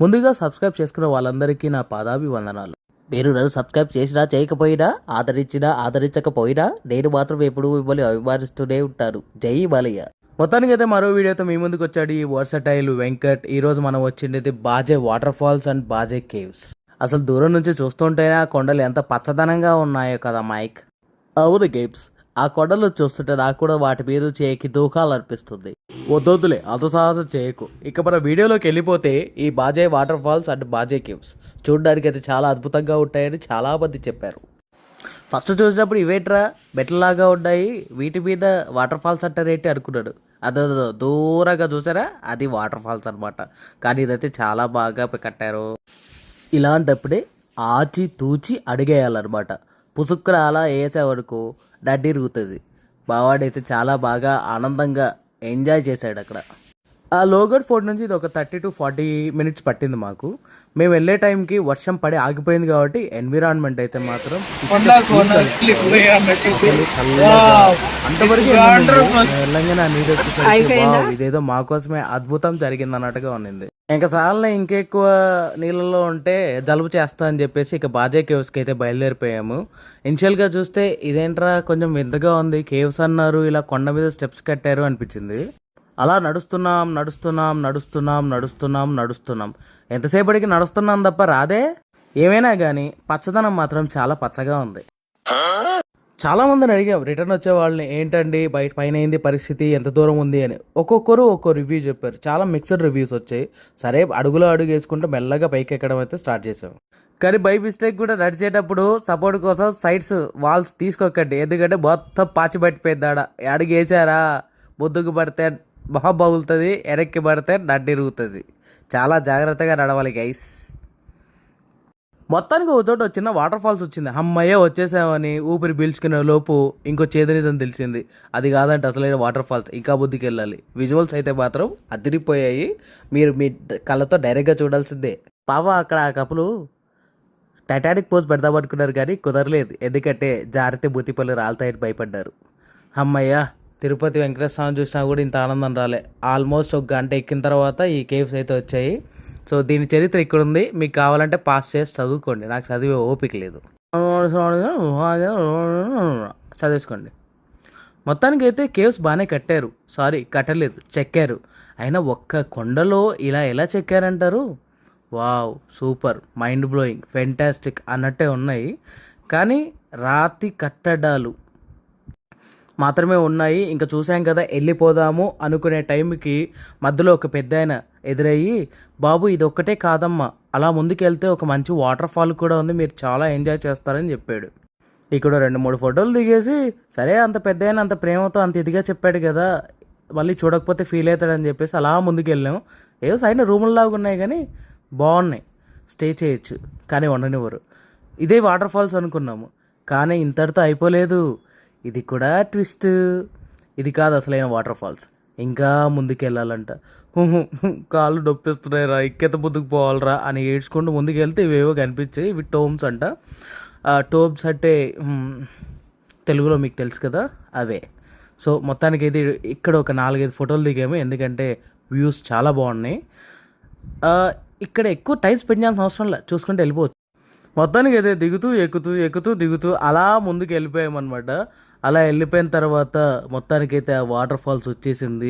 ముందుగా సబ్స్క్రైబ్ చేసుకున్న వాళ్ళందరికీ నా పాదాభివందనాలు. మీరు నన్ను సబ్స్క్రైబ్ చేసినా చేయకపోయినా, ఆదరించినా ఆదరించకపోయినా నేను మాత్రం ఎప్పుడూ మిమ్మల్ని అభిమానిస్తూనే ఉంటాను. జై బాలయ్య. మొత్తానికి అయితే మరో వీడియోతో మీ ముందుకు వచ్చాడు ఈ వర్సటైల్ వెంకట్. ఈరోజు మనం వచ్చింది బాజే వాటర్ ఫాల్స్ అండ్ బాజే కేవ్స్. అసలు దూరం నుంచి చూస్తుంటేనే ఆ కొండలు ఎంత పచ్చదనంగా ఉన్నాయో కదా మైక్. అవును గేమ్స్, ఆ కొండలు చూస్తుంటే నాకు కూడా వాటి మీద చేయకి దూకాలనిపిస్తుంది. వద్దొద్దులే, అంత సాహసం చేయకు. ఇక మన వీడియోలోకి వెళ్ళిపోతే ఈ బాజే వాటర్ ఫాల్స్ అండ్ బాజే కేవ్స్ చూడడానికి అయితే చాలా అద్భుతంగా ఉంటాయని చాలా మంది చెప్పారు. ఫస్ట్ చూసినప్పుడు ఇవేట్రా బెట్లలాగా ఉన్నాయి, వీటి మీద వాటర్ ఫాల్స్ అంటారేంటి అనుకున్నాడు. అదో దూరంగా చూసారా, అది వాటర్ ఫాల్స్ అనమాట. కానీ ఇదైతే చాలా బాగా కట్టారు. ఇలాంటప్పుడే ఆచి తూచి అడిగేయాలన్నమాట. పుసుక్కున అలా వేసేవరకు నడ్డిరుగుతుంది. బావాడైతే చాలా బాగా ఆనందంగా ఎంజాయ్ చేశాడు అక్కడ. ఆ లోగడ్ ఫోర్ట్ నుంచి ఇది ఒక 30 to 40 minutes పట్టింది మాకు. మేము వెళ్ళే టైంకి వర్షం పడి ఆగిపోయింది కాబట్టి ఎన్విరాన్మెంట్ అయితే మాత్రం అంతవరకు వెళ్ళంగానే నీరు వచ్చేసరికి ఇదేదో మా కోసమే అద్భుతం జరిగింది అన్నట్టుగా ఉన్నింది. ఇంకా సార్లు ఇంకెక్కువ నీళ్ళలో ఉంటే జలుబు చేస్తా అని చెప్పేసి ఇక బాజే కేవ్స్కి అయితే బయలుదేరిపోయాము. ఇనిషియల్గా చూస్తే ఇదేంట్రా కొంచెం వింతగా ఉంది, కేవ్స్ అన్నారు, ఇలా కొండ మీద స్టెప్స్ కట్టారు అనిపించింది. అలా నడుస్తున్నాం. ఎంతసేపటికి నడుస్తున్నాం తప్ప రాదే. ఏమైనా కానీ పచ్చదనం మాత్రం చాలా పచ్చగా ఉంది. చాలా మందిని అడిగాం రిటర్న్ వచ్చే వాళ్ళని, ఏంటండి బయట పైన ఏంది పరిస్థితి, ఎంత దూరం ఉంది అని. ఒక్కొక్కరు ఒక్కో రివ్యూ చెప్పారు. చాలా మిక్స్డ్ రివ్యూస్ వచ్చాయి. సరే అడుగులో అడుగు వేసుకుంటూ మెల్లగా పైకి ఎక్కడం అయితే స్టార్ట్ చేసాం. కానీ బై మిస్టేక్ కూడా నడిచేటప్పుడు సపోర్ట్ కోసం సైడ్స్ వాల్స్ తీసుకోకండి, ఎందుకంటే మొత్తం పాచి పట్టిపోయింది. అడుగు వేసారా ముద్దుకు పడితే మొహం బాగులుతుంది, ఎరక్కి పడితే నడ్డిరుగుతుంది. చాలా జాగ్రత్తగా నడవాలి గైస్. మొత్తానికి ఒక చోట చిన్న వాటర్ ఫాల్స్ వచ్చింది. అమ్మయ్య వచ్చేసామని ఊపిరి పీల్చుకునే లోపు ఇంకో చేదనిజం తెలిసింది. అది కాదంటే అసలైన వాటర్ ఫాల్స్, ఇంకా బుద్ధికి వెళ్ళాలి. విజువల్స్ అయితే మాత్రం అదిరిపోయాయి. మీరు మీ కళ్ళతో డైరెక్ట్గా చూడాల్సిందే. పాపం అక్కడ ఆ కప్పులు టైటానిక్ పోజ్ పెడదామనుకున్నారు కానీ కుదరలేదు, ఎందుకంటే జారితే బుతిపల్లి రాలుతాయని భయపడ్డారు. అమ్మయ్య తిరుపతి వెంకటేశ్వర స్వామి చూసినా కూడా ఇంత ఆనందం రాలే. ఆల్మోస్ట్ ఒక గంట ఎక్కిన తర్వాత ఈ కేవ్స్ అయితే వచ్చాయి. సో దీని చరిత్ర ఇక్కడ ఉంది, మీకు కావాలంటే పాస్ చేసి చదువుకోండి. నాకు చదివే ఓపిక లేదు, చదివేసుకోండి. మొత్తానికి అయితే కేవ్స్ బాగానే కట్టారు, కట్టలేదు, చెక్కారు. అయినా ఒక్క కొండలో ఇలా ఎలా చెక్కారంటారు? Wow, super, mind blowing, fantastic అన్నట్టే ఉన్నాయి. కానీ రాతి కట్టడాలు మాత్రమే ఉన్నాయి. ఇంకా చూసాం కదా, వెళ్ళిపోదాము అనుకునే టైంకి మధ్యలో ఒక పెద్ద ఆయన ఎదురయ్యి, బాబు ఇది ఒక్కటే కాదమ్మా, అలా ముందుకు వెళ్తే ఒక మంచి వాటర్ ఫాల్ కూడా ఉంది, మీరు చాలా ఎంజాయ్ చేస్తారని చెప్పాడు. ఇక్కడ 2-3 ఫోటోలు దిగేసి, సరే అంత పెద్ద ఆయన అంత ప్రేమతో అంత ఇదిగా చెప్పాడు కదా, మళ్ళీ చూడకపోతే ఫీల్ అవుతాడని చెప్పేసి అలా ముందుకు వెళ్ళాము. ఏదో సైడ్ రూముల్లాగా ఉన్నాయి కానీ బాగున్నాయి, స్టే చేయొచ్చు, కానీ ఉండనివ్వరు. ఇదే వాటర్ ఫాల్స్ అనుకున్నాము, కానీ ఇంతటితో అయిపోలేదు. ఇది కూడా ట్విస్ట్. ఇది కాదు అసలైన వాటర్ ఫాల్స్, ఇంకా ముందుకు వెళ్ళాలంట. కాళ్ళు నొప్పిస్తున్నాయిరా, ఎక్కేత ముందుకు పోవాలరా అని ఏడ్చుకుంటూ ముందుకు వెళ్తే ఇవేవో కనిపించాయి. ఇవి టోమ్స్ అంట. టోమ్స్ అంటే తెలుగులో మీకు తెలుసు కదా, అవే. సో మొత్తానికి అయితే ఇక్కడ ఒక 4-5 ఫోటోలు దిగాము, ఎందుకంటే వ్యూస్ చాలా బాగున్నాయి. ఇక్కడ ఎక్కువ టైం స్పెండ్ చేయాల్సిన అవసరం లేదు, చూసుకుంటే వెళ్ళిపోవచ్చు. మొత్తానికి అయితే ఎక్కుతూ దిగుతూ అలా ముందుకు వెళ్ళిపోయామన్నమాట. అలా వెళ్ళిపోయిన తర్వాత మొత్తానికైతే ఆ వాటర్ ఫాల్స్ వచ్చేసింది.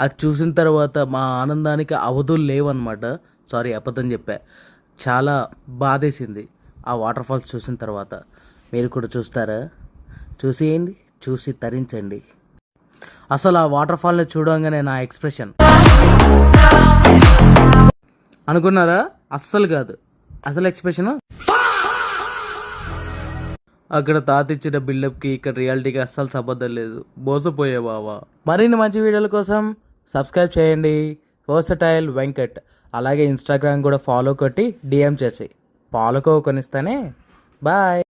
అది చూసిన తర్వాత మా ఆనందానికి అవధులు లేవన్నమాట. సారీ, అబద్ధం చెప్పా. చాలా బాధేసింది ఆ వాటర్ ఫాల్స్ చూసిన తర్వాత. మీరు కూడా చూస్తారా? చూసేయండి, చూసి తరించండి. అసలు ఆ వాటర్ ఫాల్ని చూడంగానే నా ఎక్స్ప్రెషన్ అనుకున్నారా? అస్సలు కాదు, అసలు ఎక్స్ప్రెషన్ అక్కడ తాతిచ్చిన బిల్డప్కి ఇక్కడ రియాలిటీకి అస్సలు సంబంధం లేదు. మోసపోయే బావా. మరిన్ని మంచి వీడియోల కోసం సబ్స్క్రైబ్ చేయండి వర్సటైల్ వెంకట్. అలాగే ఇన్స్టాగ్రామ్ కూడా ఫాలో కొట్టి DM చేసి ఫాలో కొనిస్తానే. బాయ్.